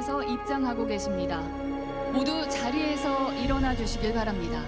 자리에서 입장하고 계십니다. 모두 자리에서 일어나 주시길 바랍니다.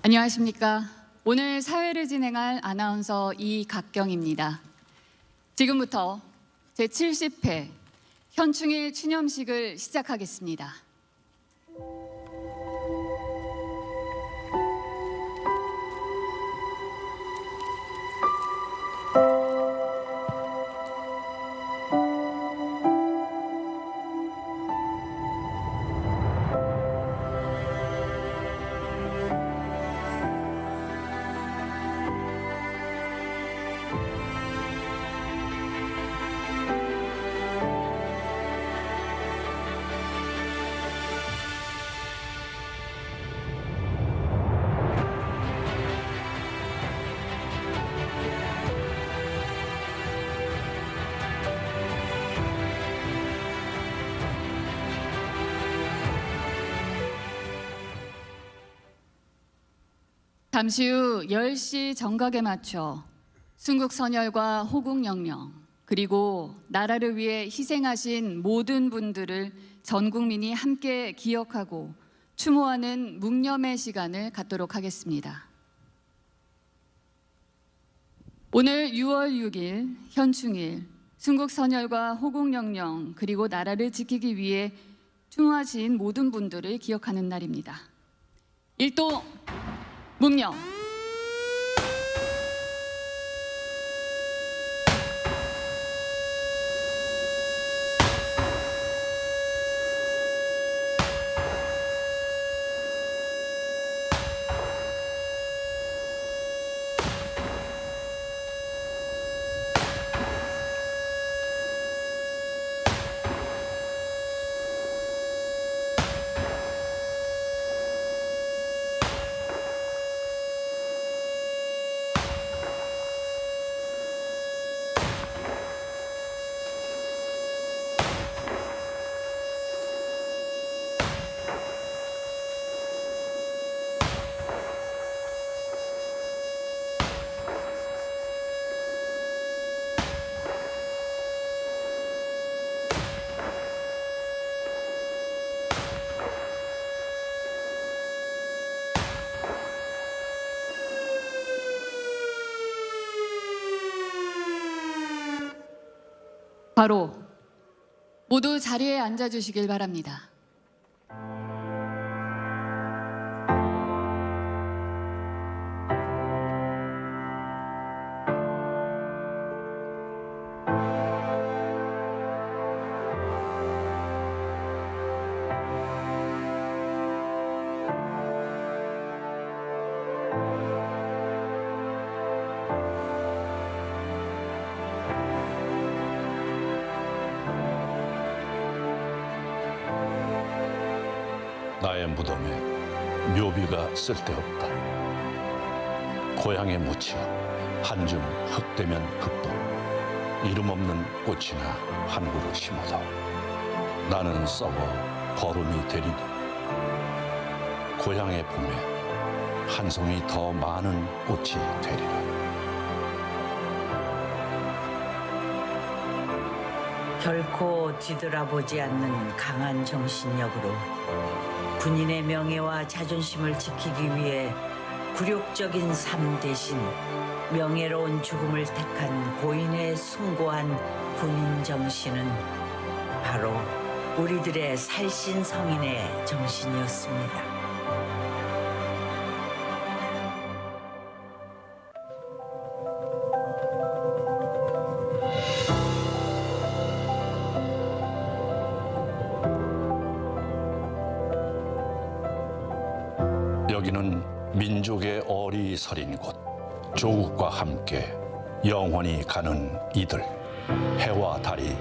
안녕하십니까. 오늘 사회를 진행할 아나운서 이각경입니다. 지금부터 제70회 현충일 추념식을 시작하겠습니다. 잠시 후 10시 정각에 맞춰 순국선열과 호국영령 그리고 나라를 위해 희생하신 모든 분들을 전 국민이 함께 기억하고 추모하는 묵념의 시간을 갖도록 하겠습니다. 오늘 6월 6일 현충일 순국선열과 호국영령 그리고 나라를 지키기 위해 추모하신 모든 분들을 기억하는 날입니다. 일도 묵념. 바로 모두 자리에 앉아주시길 바랍니다. 나의 무덤에 묘비가 쓸데없다. 고향에 묻혀 한줌 흙되면 흙도 이름 없는 꽃이나 한 그루 심어도 나는 썩어 거름이 되리니 고향의 봄에 한 송이 더 많은 꽃이 되리라. 결코 뒤돌아보지 않는 강한 정신력으로 군인의 명예와 자존심을 지키기 위해 굴욕적인 삶 대신 명예로운 죽음을 택한 고인의 숭고한 군인 정신은 바로 우리들의 살신성인의 정신이었습니다. 여기는 민족의 어리서린 곳, 조국과 함께 영원히 가는 이들, 해와 달이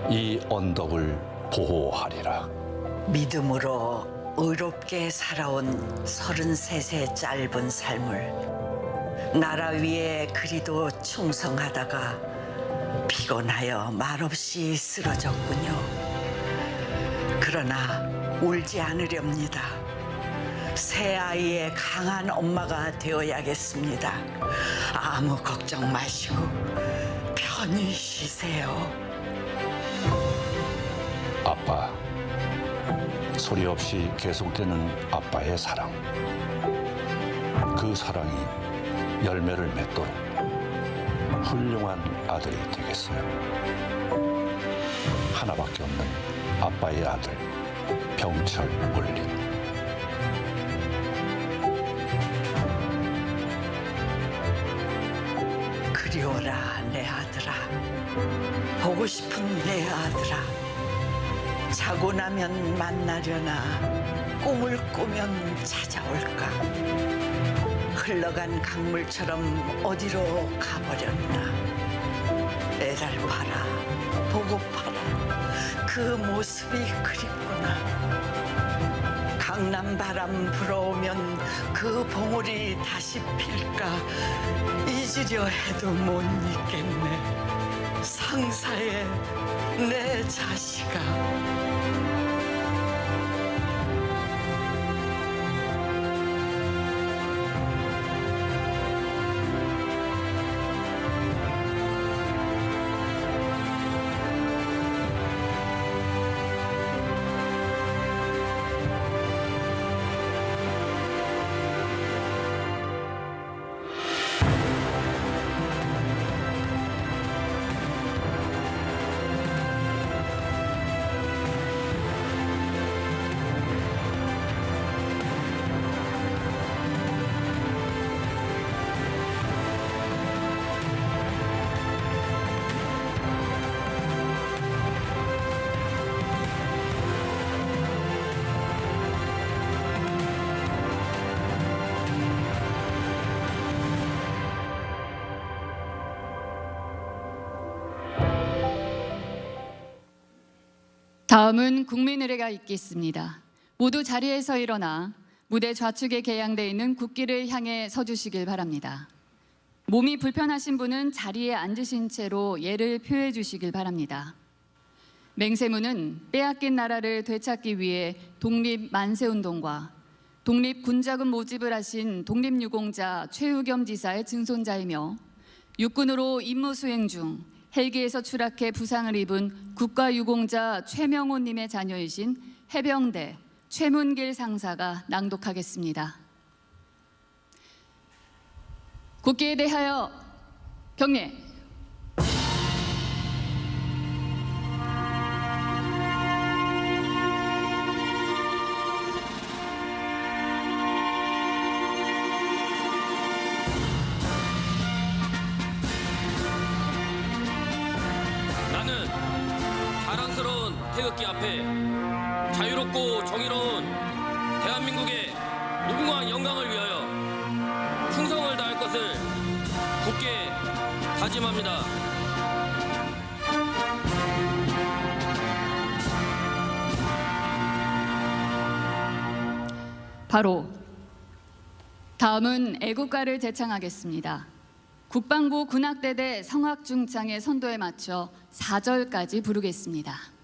이 언덕을 보호하리라. 믿음으로 의롭게 살아온 33세 짧은 삶을 나라 위에 그리도 충성하다가 피곤하여 말없이 쓰러졌군요. 그러나 울지 않으렵니다. 새 아이의 강한 엄마가 되어야겠습니다. 아무 걱정 마시고 편히 쉬세요. 아빠, 소리 없이 계속되는 아빠의 사랑. 그 사랑이 열매를 맺도록 훌륭한 아들이 되겠어요. 하나밖에 없는 아빠의 아들, 병철 울림. 그리워라 내 아들아, 보고 싶은 내 아들아. 자고 나면 만나려나, 꿈을 꾸면 찾아올까. 흘러간 강물처럼 어디로 가버렸나. 애달파라, 보고파라, 그 모습이 그립구나. 강남 바람 불어오면 그 봉우리 다시 필까. 잊으려 해도 못 잊겠네. 상사의 내 자식아. 다음은 국민의례가 있겠습니다. 모두 자리에서 일어나 무대 좌측에 개양되어 있는 국기를 향해 서주시길 바랍니다. 몸이 불편하신 분은 자리에 앉으신 채로 예를 표해 주시길 바랍니다. 맹세문은 빼앗긴 나라를 되찾기 위해 독립 만세운동과 독립군자금 모집을 하신 독립유공자 최우겸 지사의 증손자이며 육군으로 임무 수행 중 헬기에서 추락해 부상을 입은 국가유공자 최명호님의 자녀이신 해병대 최문길 상사가 낭독하겠습니다. 국기에 대하여 경례. 나는 자랑스러운 태극기 앞에 자유롭고 정의로운 대한민국의 무궁한 영광을 위하여 충성을 다할 것을 굳게 다짐합니다. 바로 다음은 애국가를 제창하겠습니다. 국방부 군악대대 성악중창의 선도에 맞춰 4절까지 부르겠습니다.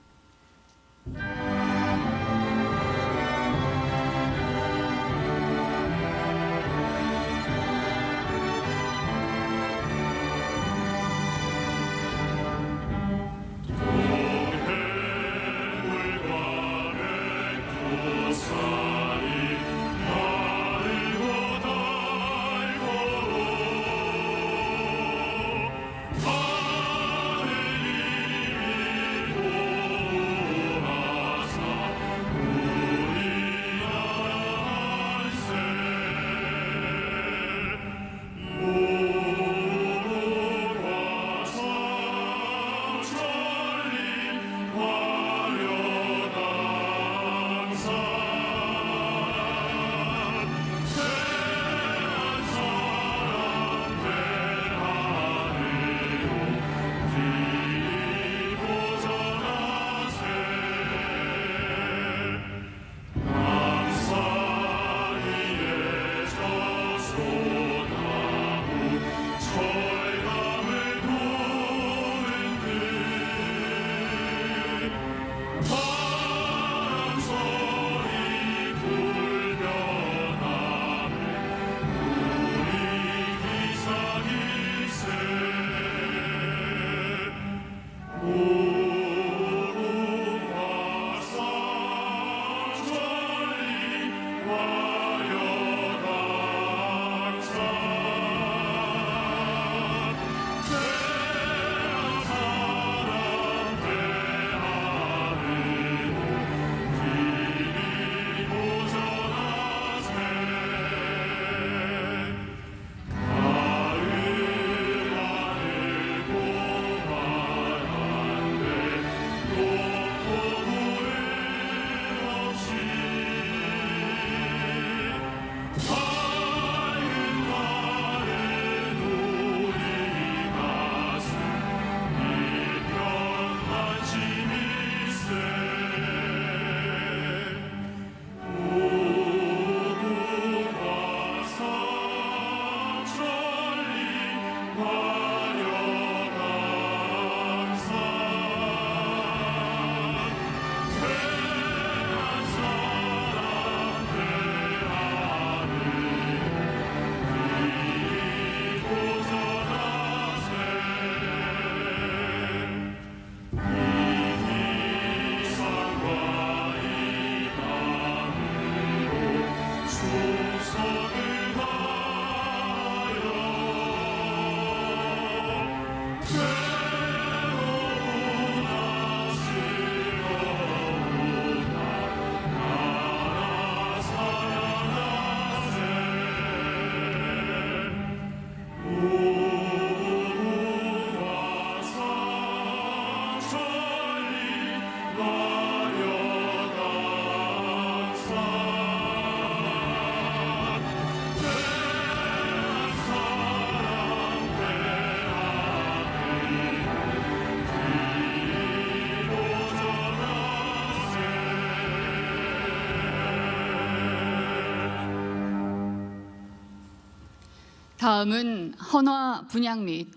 다음은 헌화 분향 및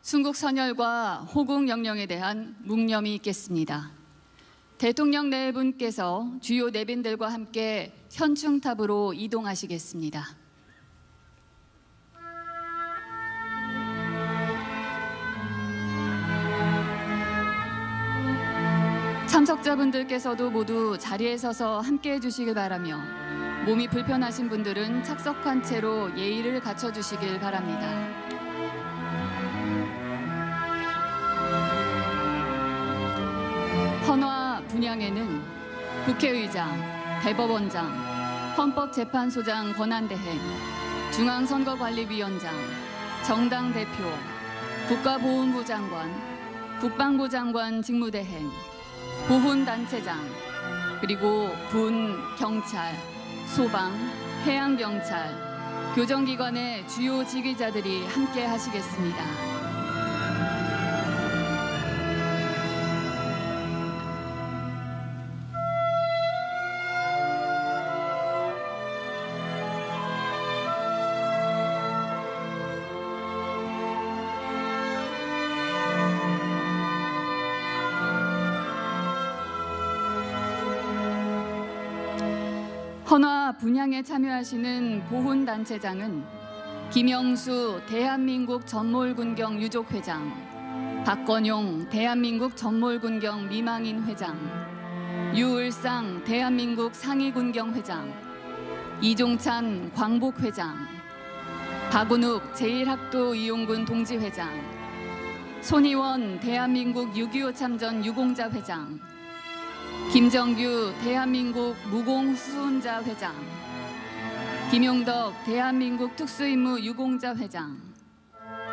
순국 선열과 호국 영령에 대한 묵념이 있겠습니다. 대통령 네 분께서 주요 내빈들과 함께 현충탑으로 이동하시겠습니다. 참석자분들께서도 모두 자리에 서서 함께 해주시길 바라며 몸이 불편하신 분들은 착석한 채로 예의를 갖춰주시길 바랍니다. 헌화 분향에는 국회의장, 대법원장, 헌법재판소장 권한대행, 중앙선거관리위원장, 정당 대표, 국가보훈부 장관, 국방부 장관 직무대행, 보훈단체장, 그리고 군, 경찰, 소방, 해양경찰, 교정기관의 주요 지휘자들이 함께 하시겠습니다. 헌화 분향에 참여하시는 보훈단체장은 김영수 대한민국 전몰군경 유족회장, 박건용 대한민국 전몰군경 미망인 회장, 유을상 대한민국 상위군경 회장, 이종찬 광복회장, 박운욱 제1학도 이용군 동지회장, 손희원 대한민국 6.25 참전 유공자 회장, 김정규 대한민국 무공수훈자 회장, 김용덕 대한민국 특수임무 유공자 회장,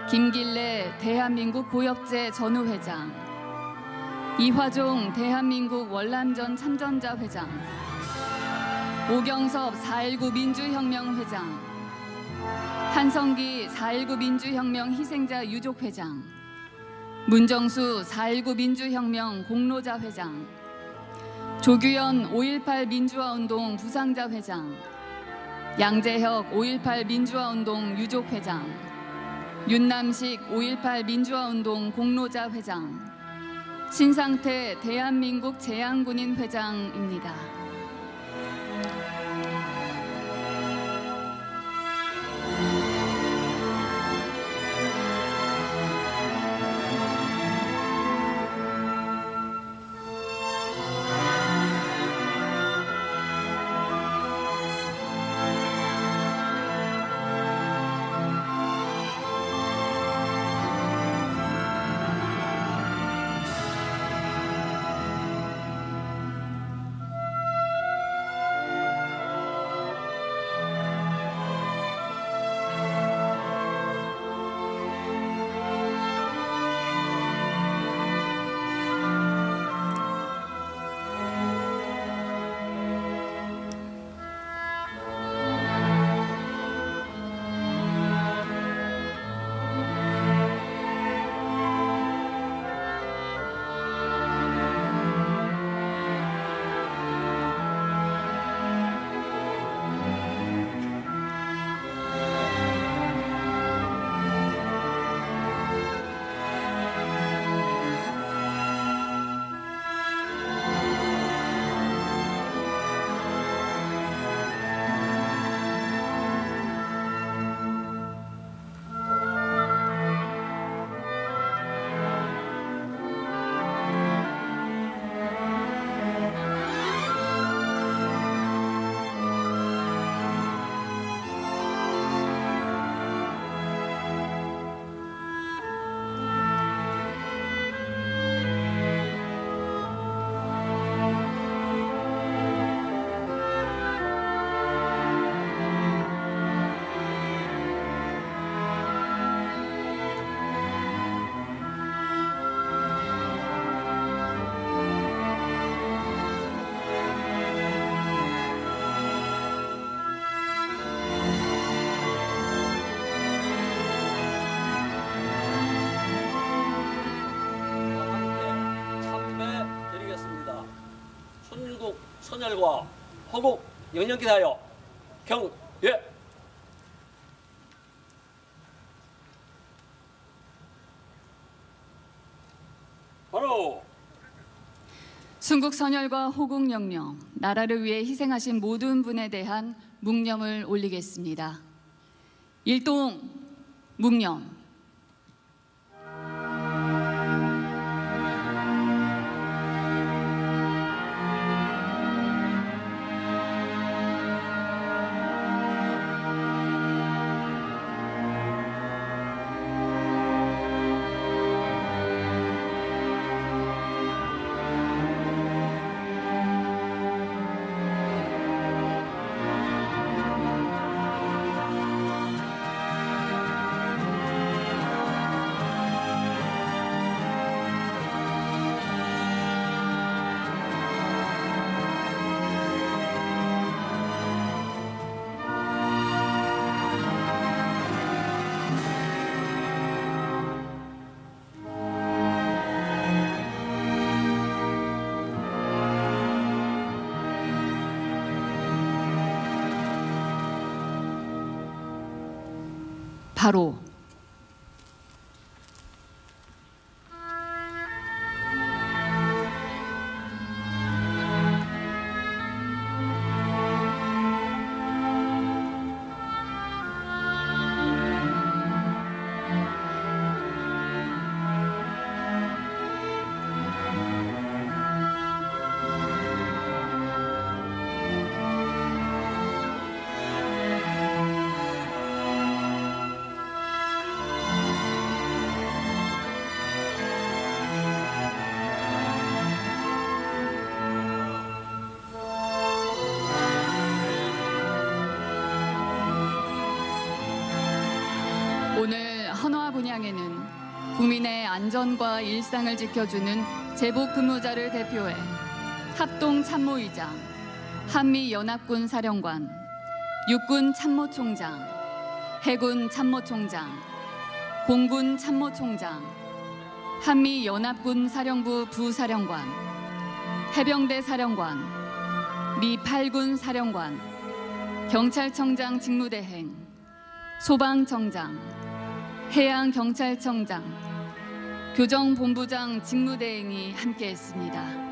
김길래 대한민국 고엽제 전우 회장, 이화종 대한민국 월남전 참전자 회장, 오경섭 4.19 민주혁명 회장, 한성기 4.19 민주혁명 희생자 유족 회장, 문정수 4.19 민주혁명 공로자 회장, 조규현 5.18 민주화운동 부상자 회장, 양재혁 5.18 민주화운동 유족회장, 윤남식 5.18 민주화운동 공로자 회장, 신상태 대한민국 재향군인 회장입니다. 선열과 허국 영령기하여 경예. 순국 선열과 호국 영령, 나라를 위해 희생하신 모든 분에 대한 묵념을 올리겠습니다. 일동 묵념. 바로 오늘 헌화 분향에는 국민의 안전과 일상을 지켜주는 제복 근무자를 대표해 합동 참모의장, 한미연합군 사령관, 육군 참모총장, 해군 참모총장, 공군 참모총장, 한미연합군 사령부 부사령관, 해병대 사령관, 미 8군 사령관, 경찰청장 직무대행, 소방청장, 해양경찰청장, 교정본부장 직무대행이 함께했습니다.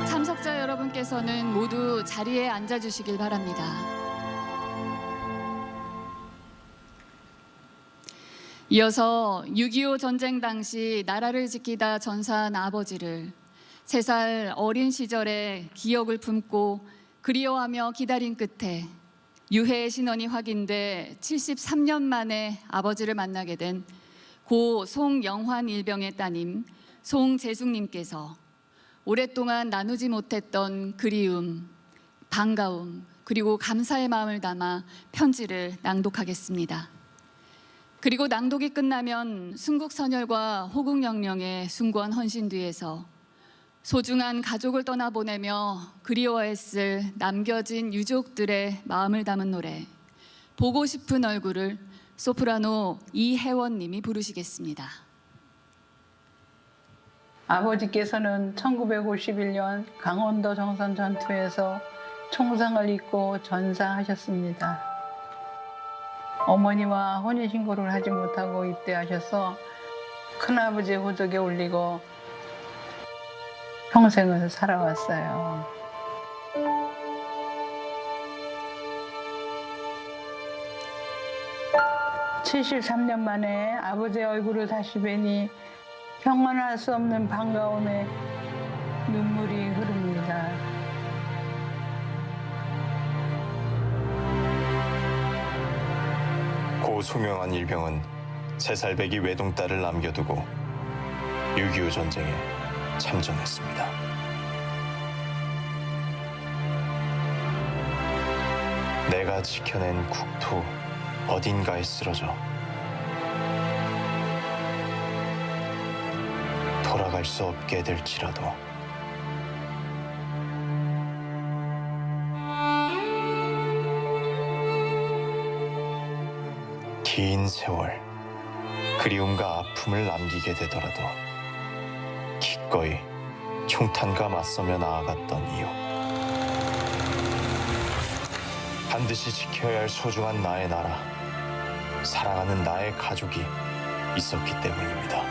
참석자 여러분께서는 모두 자리에 앉아주시길 바랍니다. 이어서 6.25 전쟁 당시 나라를 지키다 전사한 아버지를 3살 어린 시절의 기억을 품고 그리워하며 기다린 끝에 유해의 신원이 확인돼 73년 만에 아버지를 만나게 된 고 송영환 일병의 따님 송재숙님께서 오랫동안 나누지 못했던 그리움, 반가움, 그리고 감사의 마음을 담아 편지를 낭독하겠습니다. 그리고 낭독이 끝나면 순국선열과 호국영령의 숭고한 헌신 뒤에서 소중한 가족을 떠나보내며 그리워했을 남겨진 유족들의 마음을 담은 노래 보고 싶은 얼굴을 소프라노 이혜원님이 부르시겠습니다. 아버지께서는 1951년 강원도 정선 전투에서 총상을 입고 전사하셨습니다. 어머니와 혼인신고를 하지 못하고 입대하셔서 큰아버지 호적에 올리고 평생을 살아왔어요. (73년) 만에 아버지의 얼굴을 다시 뵈니 형언할 수 없는 반가움에 눈물이 흐릅니다. 고 송영환 일병은 3살배기 외동딸을 남겨두고 6.25 전쟁에 참전했습니다. 내가 지켜낸 국토 어딘가에 쓰러져 돌아갈 수 없게 될지라도 긴 세월 그리움과 아픔을 남기게 되더라도 기꺼이 총탄과 맞서며 나아갔던 이유, 반드시 지켜야 할 소중한 나의 나라, 사랑하는 나의 가족이 있었기 때문입니다.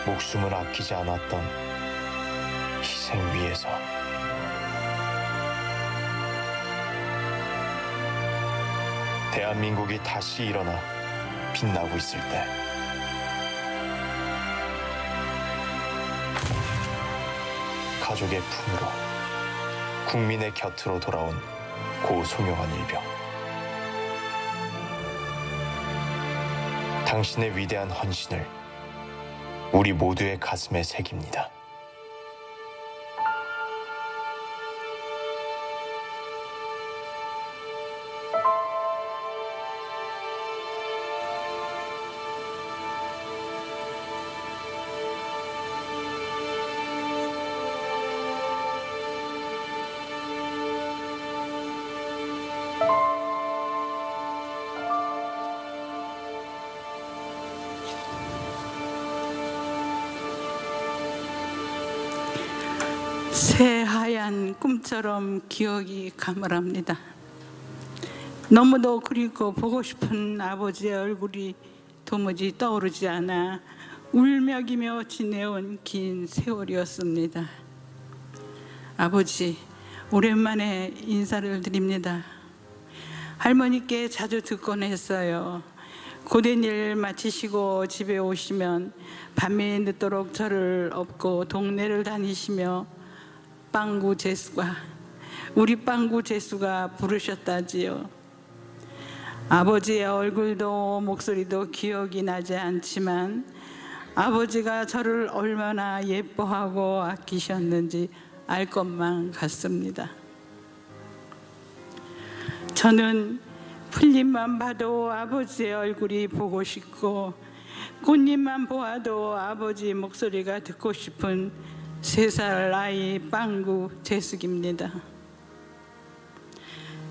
목숨을 아끼지 않았던 희생 위에서 대한민국이 다시 일어나 빛나고 있을 때 가족의 품으로 국민의 곁으로 돌아온 고 송영환 일병, 당신의 위대한 헌신을 우리 모두의 가슴에 새깁니다. 새하얀 꿈처럼 기억이 가물합니다. 너무도 그리고 보고 싶은 아버지의 얼굴이 도무지 떠오르지 않아 울먹이며 지내온 긴 세월이었습니다. 아버지, 오랜만에 인사를 드립니다. 할머니께 자주 듣곤 했어요. 고된 일 마치시고 집에 오시면 밤에 늦도록 저를 업고 동네를 다니시며 우리 빵구 재수가 부르셨다지요. 아버지의 얼굴도 목소리도 기억이 나지 않지만 아버지가 저를 얼마나 예뻐하고 아끼셨는지 알 것만 같습니다. 저는 풀잎만 봐도 아버지의 얼굴이 보고 싶고 꽃잎만 보아도 아버지 목소리가 듣고 싶은 3살 아이 빵구 재숙입니다.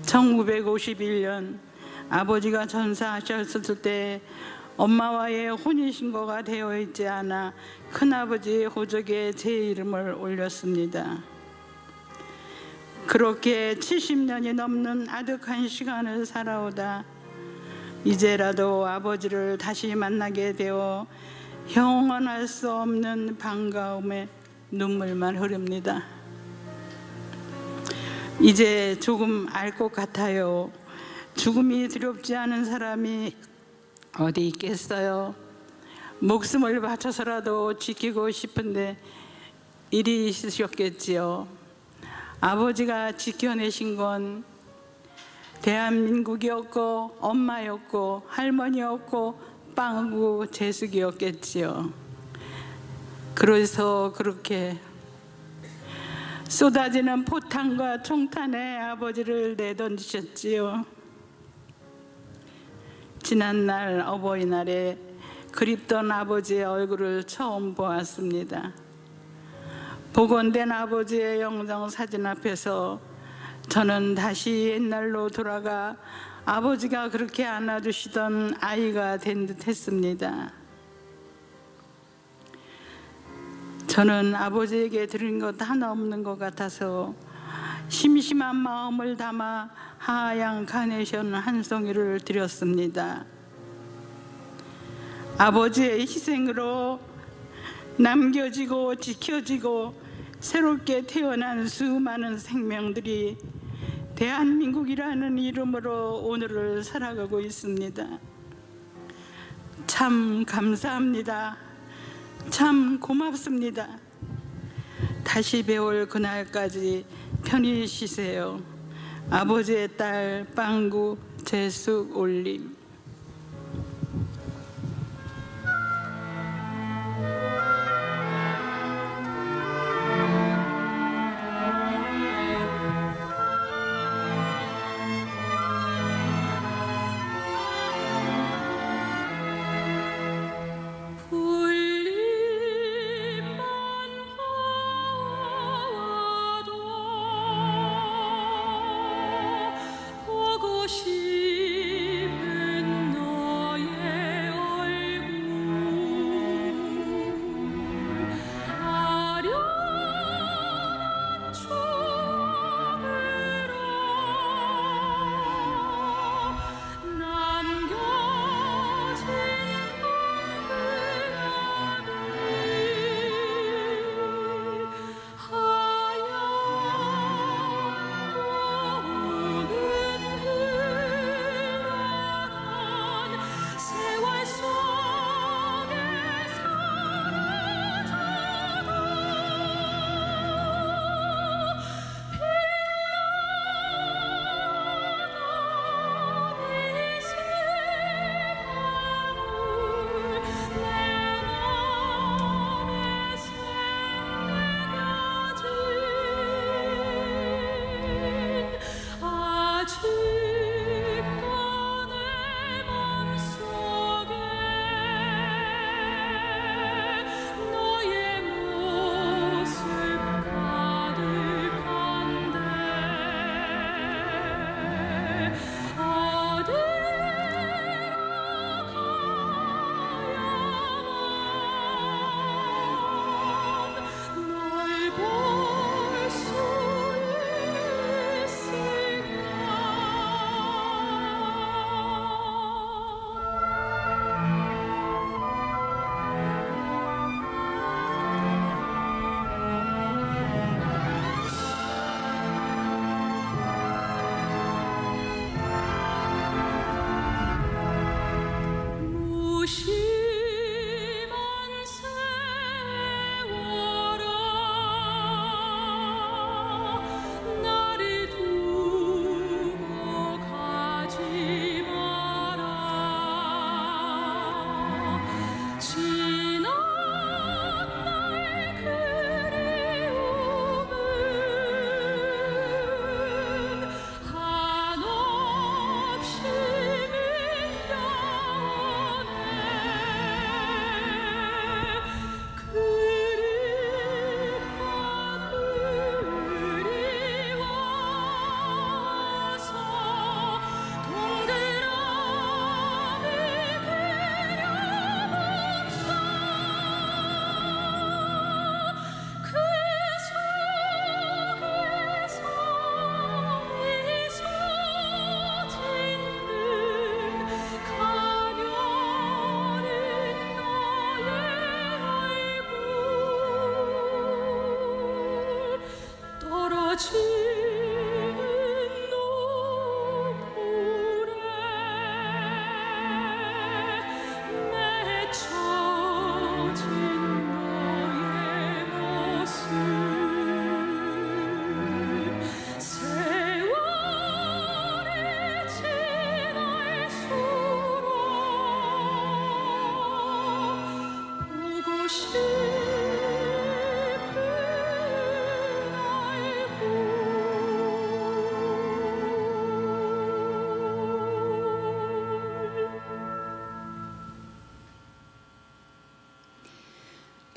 1951년 아버지가 전사하셨을 때 엄마와의 혼인신고가 되어 있지 않아 큰아버지 호적에 제 이름을 올렸습니다. 그렇게 70년이 넘는 아득한 시간을 살아오다 이제라도 아버지를 다시 만나게 되어 형언할 수 없는 반가움에 눈물만 흐릅니다. 이제 조금 알 것 같아요. 죽음이 두렵지 않은 사람이 어디 있겠어요. 목숨을 바쳐서라도 지키고 싶은데 일이 있으셨겠지요. 아버지가 지켜내신 건 대한민국이었고 엄마였고 할머니였고 빵구 재숙이었겠지요. 그래서 그렇게 쏟아지는 포탄과 총탄에 아버지를 내던지셨지요. 지난날 어버이날에 그립던 아버지의 얼굴을 처음 보았습니다. 복원된 아버지의 영정 사진 앞에서 저는 다시 옛날로 돌아가 아버지가 그렇게 안아주시던 아이가 된 듯 했습니다. 저는 아버지에게 드린 것 하나 없는 것 같아서 심심한 마음을 담아 하얀 카네이션 한 송이를 드렸습니다. 아버지의 희생으로 남겨지고 지켜지고 새롭게 태어난 수많은 생명들이 대한민국이라는 이름으로 오늘을 살아가고 있습니다. 참 감사합니다. 참 고맙습니다. 다시 배울 그날까지 편히 쉬세요. 아버지의 딸 빵구 재숙 올림.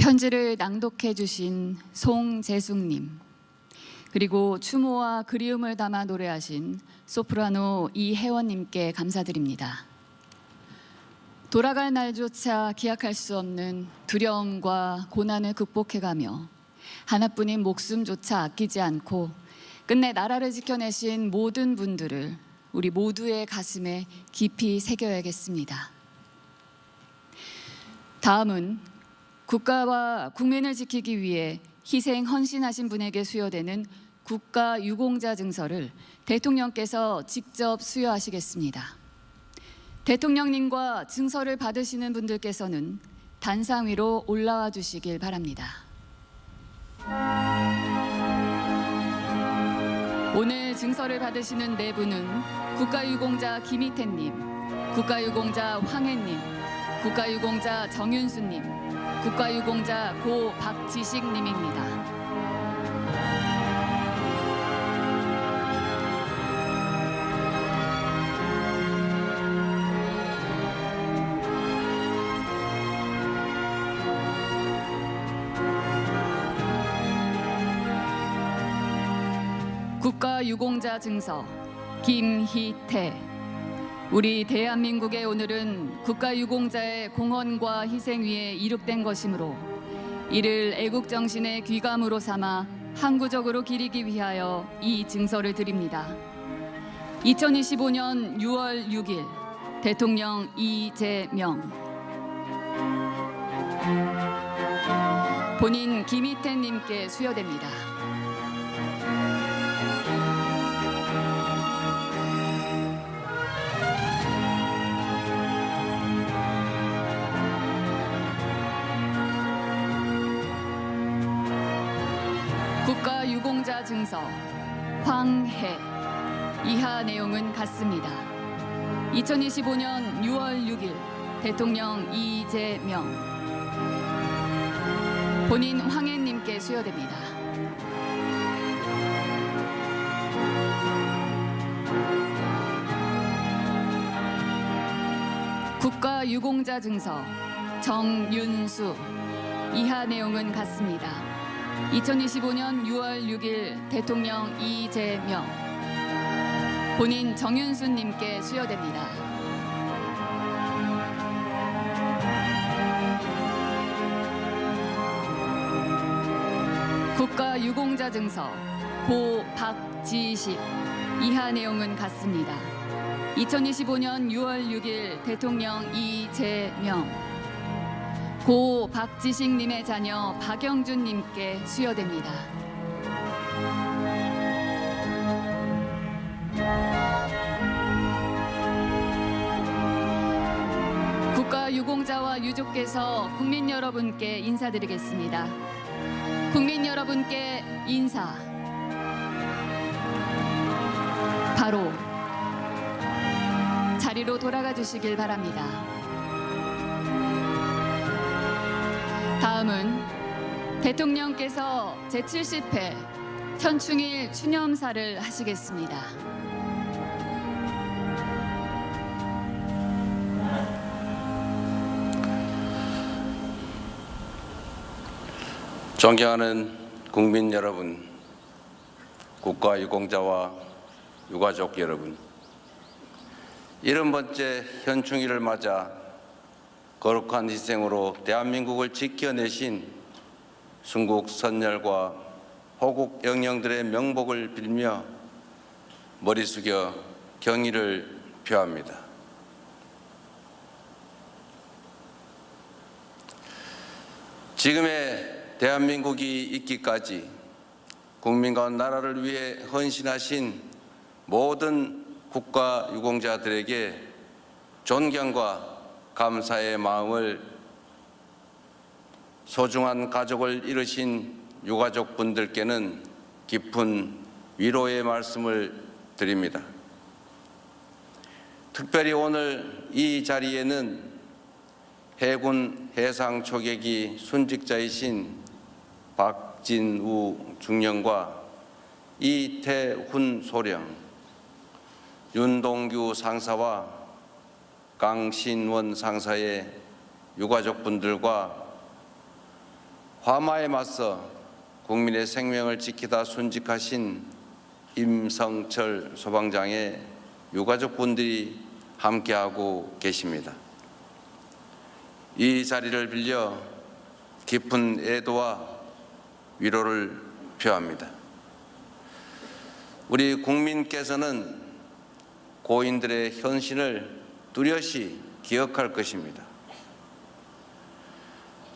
편지를 낭독해 주신 송재숙님, 그리고 추모와 그리움을 담아 노래하신 소프라노 이혜원님께 감사드립니다. 돌아갈 날조차 기약할 수 없는 두려움과 고난을 극복해가며 하나뿐인 목숨조차 아끼지 않고 끝내 나라를 지켜내신 모든 분들을 우리 모두의 가슴에 깊이 새겨야겠습니다. 다음은 국가와 국민을 지키기 위해 희생 헌신하신 분에게 수여되는 국가유공자 증서를 대통령께서 직접 수여하시겠습니다. 대통령님과 증서를 받으시는 분들께서는 단상 위로 올라와 주시길 바랍니다. 오늘 증서를 받으시는 네 분은 국가유공자 김희태님, 국가유공자 황혜님, 국가유공자 정윤수님, 국가유공자 고 박지식님입니다. 국가유공자 증서 김희태. 우리 대한민국의 오늘은 국가유공자의 공헌과 희생 위에 이룩된 것이므로 이를 애국정신의 귀감으로 삼아 항구적으로 기리기 위하여 이 증서를 드립니다. 2025년 6월 6일 대통령 이재명. 본인 김희태님께 수여됩니다. 국가유공자 증서 황해. 이하 내용은 같습니다. 2025년 6월 6일 대통령 이재명. 본인 황혜님께 수여됩니다. 국가유공자 증서 정윤수. 이하 내용은 같습니다. 2025년 6월 6일 대통령 이재명. 본인 정윤수님께 수여됩니다. 국가유공자 증서 고 박지식. 이하 내용은 같습니다. 2025년 6월 6일 대통령 이재명. 고 박지식님의 자녀 박영준님께 수여됩니다. 국가유공자와 유족께서 국민 여러분께 인사드리겠습니다. 국민 여러분께 인사. 바로 자리로 돌아가 주시길 바랍니다. 다음은 대통령께서 제70회 현충일 추념사를 하시겠습니다. 존경하는 국민 여러분, 국가유공자와 유가족 여러분, 70번째 현충일을 맞아 거룩한 희생으로 대한민국을 지켜내신 순국 선열과 호국 영령들의 명복을 빌며 머리 숙여 경의를 표합니다. 지금의 대한민국이 있기까지 국민과 나라를 위해 헌신하신 모든 국가유공자들에게 존경과 감사의 마음을, 소중한 가족을 잃으신 유가족분들께는 깊은 위로의 말씀을 드립니다. 특별히 오늘 이 자리에는 해군 해상 초계기 순직자이신 박진우 중령과 이태훈 소령, 윤동규 상사와 강신원 상사의 유가족분들과 화마에 맞서 국민의 생명을 지키다 순직하신 임성철 소방장의 유가족분들이 함께하고 계십니다. 이 자리를 빌려 깊은 애도와 위로를 표합니다. 우리 국민께서는 고인들의 헌신을 뚜렷이 기억할 것입니다.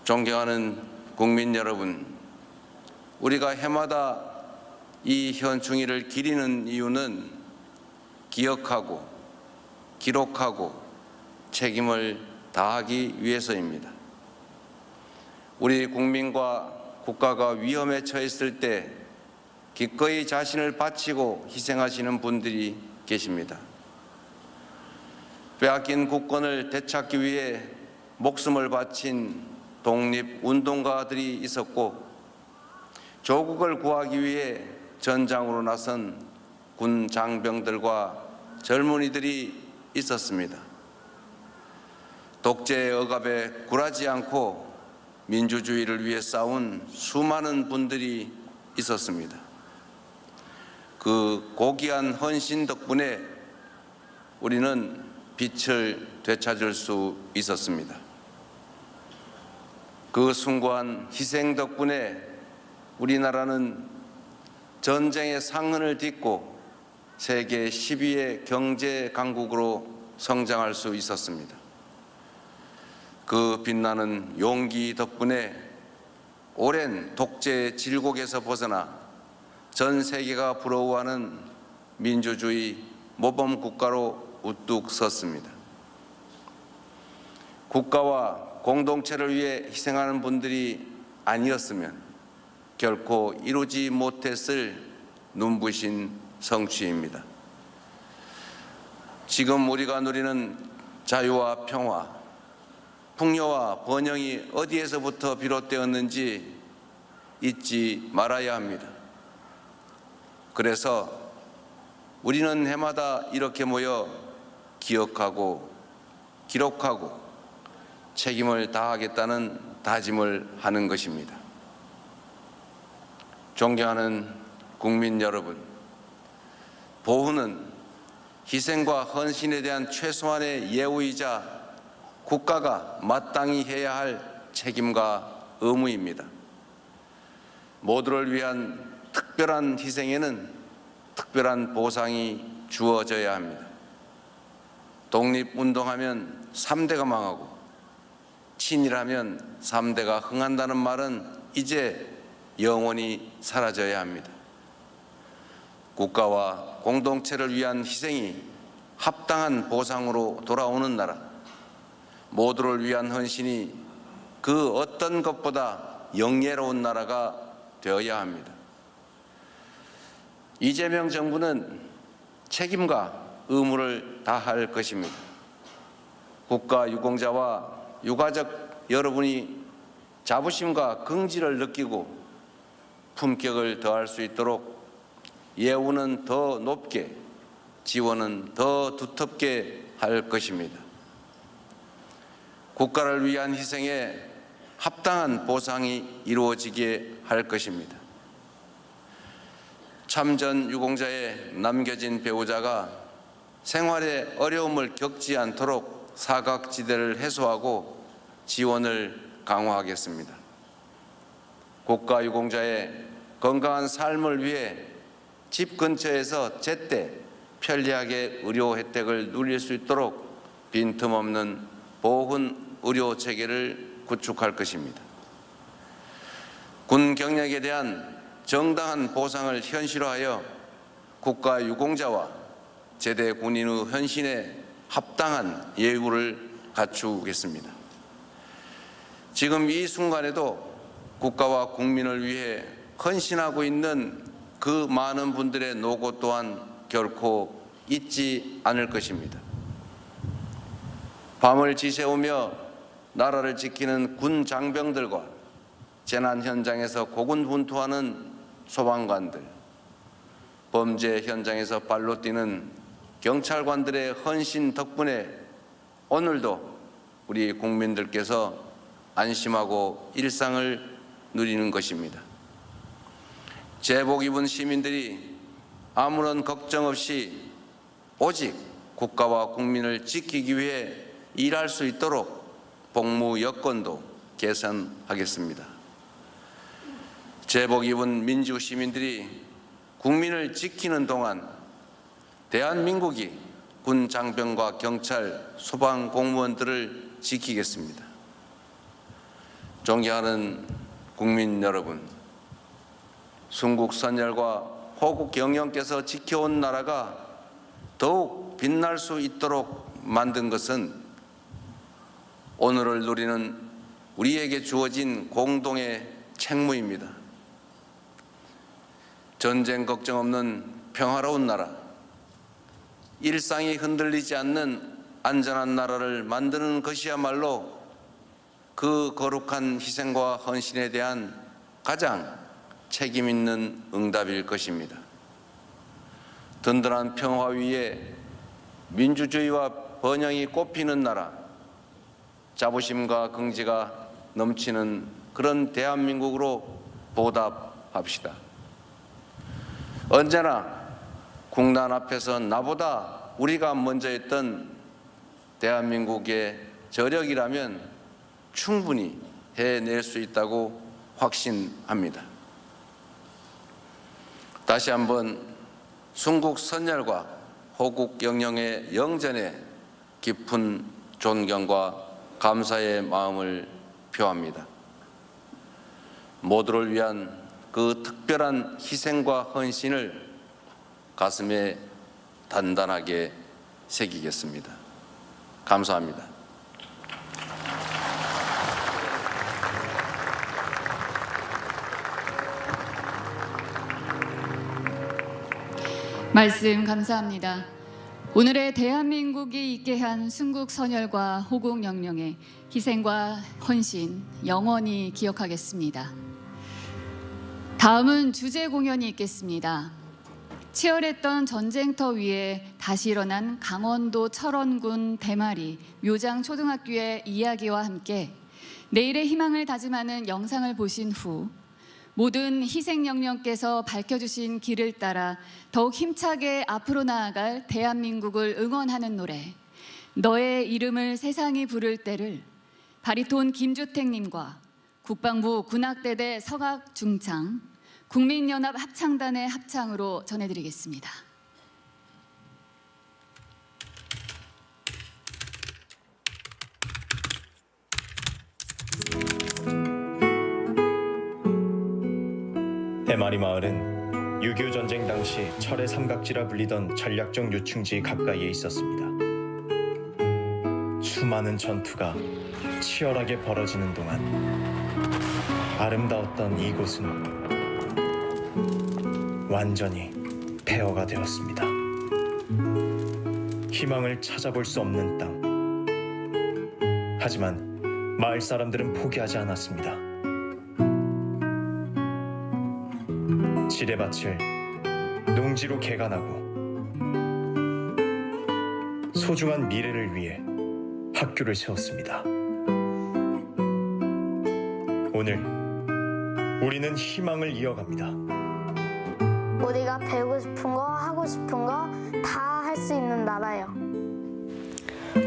존경하는 국민 여러분, 우리가 해마다 이 현충일을 기리는 이유는 기억하고 기록하고 책임을 다하기 위해서입니다. 우리 국민과 국가가 위험에 처했을 때 기꺼이 자신을 바치고 희생하시는 분들이 계십니다. 빼앗긴 국권을 되찾기 위해 목숨을 바친 독립운동가들이 있었고, 조국을 구하기 위해 전장으로 나선 군 장병들과 젊은이들이 있었습니다. 독재의 억압에 굴하지 않고 민주주의를 위해 싸운 수많은 분들이 있었습니다. 그 고귀한 헌신 덕분에 우리는 빛을 되찾을 수 있었습니다. 그 숭고한 희생 덕분에 우리나라는 전쟁의 상흔을 딛고 세계 10위의 경제 강국으로 성장할 수 있었습니다. 그 빛나는 용기 덕분에 오랜 독재의 질곡에서 벗어나 전 세계가 부러워하는 민주주의 모범 국가로 우뚝 섰습니다. 국가와 공동체를 위해 희생하는 분들이 아니었으면 결코 이루지 못했을 눈부신 성취입니다. 지금 우리가 누리는 자유와 평화, 풍요와 번영이 어디에서부터 비롯되었는지 잊지 말아야 합니다. 그래서 우리는 해마다 이렇게 모여 기억하고 기록하고 책임을 다하겠다는 다짐을 하는 것입니다. 존경하는 국민 여러분, 보훈은 희생과 헌신에 대한 최소한의 예우이자 국가가 마땅히 해야 할 책임과 의무입니다. 모두를 위한 특별한 희생에는 특별한 보상이 주어져야 합니다. 독립운동하면 3대가 망하고 친일하면 3대가 흥한다는 말은 이제 영원히 사라져야 합니다. 국가와 공동체를 위한 희생이 합당한 보상으로 돌아오는 나라, 모두를 위한 헌신이 그 어떤 것보다 영예로운 나라가 되어야 합니다. 이재명 정부는 책임과 의무를 다할 것입니다. 국가 유공자와 유가족 여러분이 자부심과 긍지를 느끼고 품격을 더할 수 있도록 예우는 더 높게, 지원은 더 두텁게 할 것입니다. 국가를 위한 희생에 합당한 보상이 이루어지게 할 것입니다. 참전 유공자의 남겨진 배우자가 생활에 어려움을 겪지 않도록 사각지대를 해소하고 지원을 강화하겠습니다. 국가 유공자의 건강한 삶을 위해 집 근처에서 제때 편리하게 의료 혜택을 누릴 수 있도록 빈틈없는 보훈 의료 체계를 구축할 것입니다. 군 경력에 대한 정당한 보상을 현실화하여 국가 유공자와 제대 군인의 헌신에 합당한 예우를 갖추겠습니다. 지금 이 순간에도 국가와 국민을 위해 헌신하고 있는 그 많은 분들의 노고 또한 결코 잊지 않을 것입니다. 밤을 지새우며 나라를 지키는 군 장병들과 재난 현장에서 고군분투하는 소방관들, 범죄 현장에서 발로 뛰는 경찰관들의 헌신 덕분에 오늘도 우리 국민들께서 안심하고 일상을 누리는 것입니다. 제복 입은 시민들이 아무런 걱정 없이 오직 국가와 국민을 지키기 위해 일할 수 있도록 복무 여건도 개선하겠습니다. 제복 입은 민주 시민들이 국민을 지키는 동안 대한민국이 군 장병과 경찰, 소방 공무원들을 지키겠습니다. 존경하는 국민 여러분, 순국 선열과 호국 영령께서 지켜온 나라가 더욱 빛날 수 있도록 만든 것은 오늘을 누리는 우리에게 주어진 공동의 책무입니다. 전쟁 걱정 없는 평화로운 나라, 일상이 흔들리지 않는 안전한 나라를 만드는 것이야말로 그 거룩한 희생과 헌신에 대한 가장 책임 있는 응답일 것입니다. 든든한 평화 위에 민주주의와 번영이 꽃피는 나라, 자부심과 긍지가 넘치는 그런 대한민국으로 보답합시다. 언제나 국난 앞에서 나보다 우리가 먼저 했던 대한민국의 저력이라면 충분히 해낼 수 있다고 확신합니다. 다시 한번 순국 선열과 호국 영령의 영전에 깊은 존경과 감사의 마음을 표합니다. 모두를 위한 그 특별한 희생과 헌신을 가슴에 단단하게 새기겠습니다. 감사합니다. 말씀 감사합니다. 오늘의 대한민국이 있게 한 순국 선열과 호국 영령의 희생과 헌신 영원히 기억하겠습니다. 다음은 주제 공연이 있겠습니다. 치열했던 전쟁터 위에 다시 일어난 강원도 철원군 대마리 묘장초등학교의 이야기와 함께 내일의 희망을 다짐하는 영상을 보신 후 모든 희생영령께서 밝혀주신 길을 따라 더욱 힘차게 앞으로 나아갈 대한민국을 응원하는 노래 너의 이름을 세상이 부를 때를 바리톤 김주택님과 국방부 군악대대 서각중창 국민연합 합창단의 합창으로 전해드리겠습니다. 대마리 마을은 6.25 전쟁 당시 철의 삼각지라 불리던 전략적 요충지 가까이에 있었습니다. 수많은 전투가 치열하게 벌어지는 동안 아름다웠던 이곳은 완전히 폐허가 되었습니다. 희망을 찾아볼 수 없는 땅. 하지만 마을 사람들은 포기하지 않았습니다. 지뢰밭을 농지로 개간하고 소중한 미래를 위해 학교를 세웠습니다. 오늘 우리는 희망을 이어갑니다. 우리가 배우고 싶은 거, 하고 싶은 거 다 할 수 있는 나라요.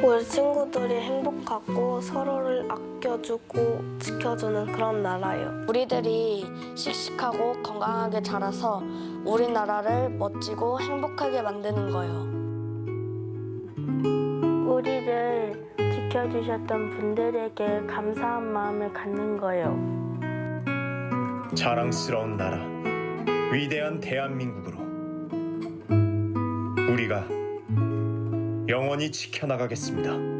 우리 친구들이 행복하고 서로를 아껴주고 지켜주는 그런 나라요. 우리들이 씩씩하고 건강하게 자라서 우리나라를 멋지고 행복하게 만드는 거요. 우리를 지켜주셨던 분들에게 감사한 마음을 갖는 거요. 자랑스러운 나라, 위대한 대한민국으로 우리가 영원히 지켜나가겠습니다.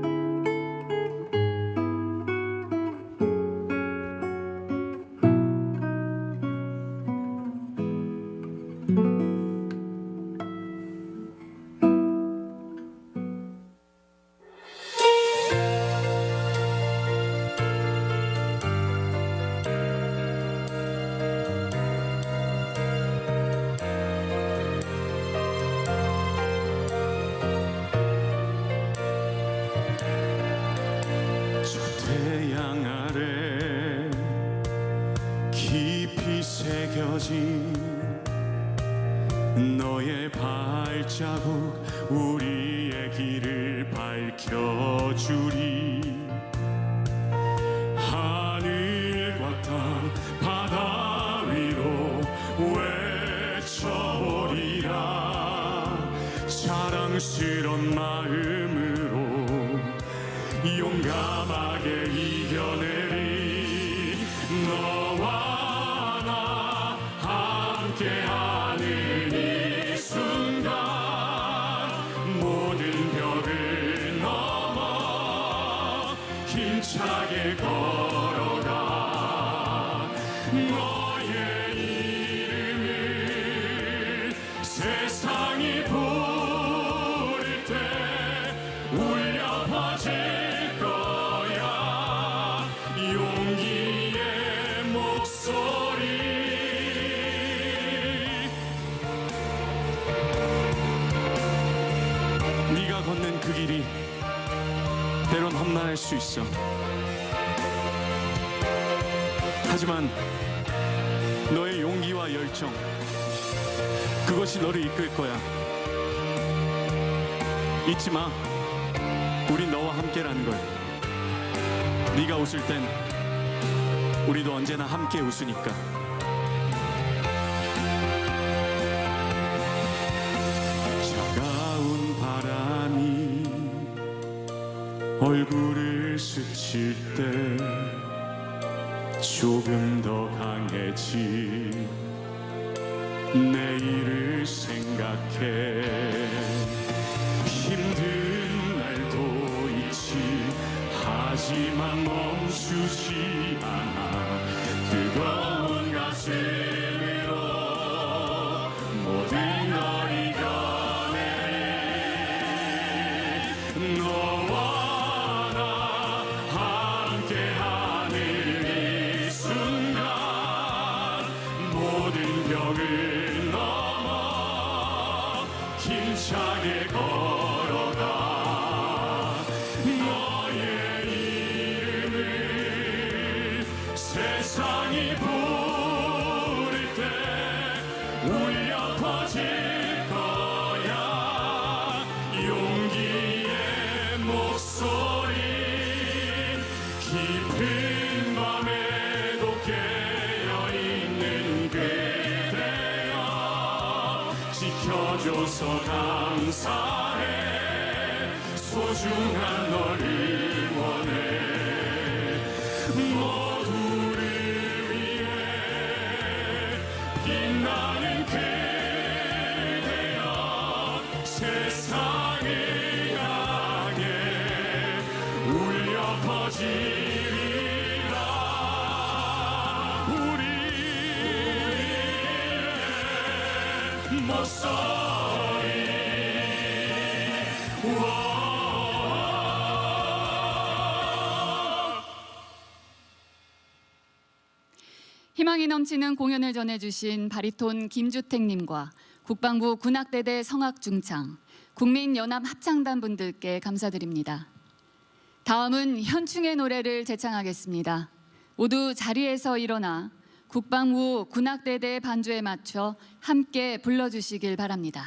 태양 아래 깊이 새겨진 너의 발자국 우리의 길을 밝혀주리. 하늘과 땅 바다 위로 외쳐보 성스런 마음으로 용감하게 이겨내리. 너와 나 함께하는 이 순간 모든 벽을 넘어 힘차게 걸어가. 너의 이름을 세상이 부를 때 울려 퍼질 거야 용기의 목소리. 네가 걷는 그 길이 때론 험난할 수 있어. 하지만 너의 용기와 열정, 그것이 너를 이끌 거야. 잊지 마, 우린 너와 함께라는 걸. 네가 웃을 땐 우리도 언제나 함께 웃으니까. 차가운 바람이 얼굴을 스칠 때 조금 더 강해진 내일을 생각해. 힘든 날도 있지. 하지만 멈추지 않아. 뜨거운 가슴으로 모든 걸 이겨내리. 너와 나 함께하는 이 순간 모든 벽을 넘어 힘차게 걸어가. 너의 이름을 세상이 부를 때 울려 퍼질 거야 용기의 목소리. 깊은 밤에도 깨어있는 그대여 지켜줘서 감사해. 소중한 널 응원해. 모두를 위해 빛나는 그대여 세상을 향해 울려 퍼지리라. 우리의 목소리. 희망이 넘치는 공연을 전해주신 바리톤 김주택님과 국방부 군악대대 성악중창, 국민연합합창단 분들께 감사드립니다. 다음은 현충의 노래를 제창하겠습니다. 모두 자리에서 일어나 국방부 군악대대 반주에 맞춰 함께 불러주시길 바랍니다.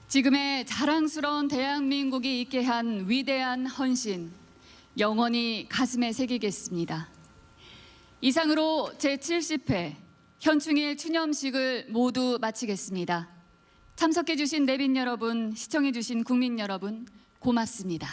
지금의 자랑스러운 대한민국이 있게 한 위대한 헌신, 영원히 가슴에 새기겠습니다. 이상으로 제70회 현충일 추념식을 모두 마치겠습니다. 참석해 주신 내빈 여러분, 시청해 주신 국민 여러분, 고맙습니다.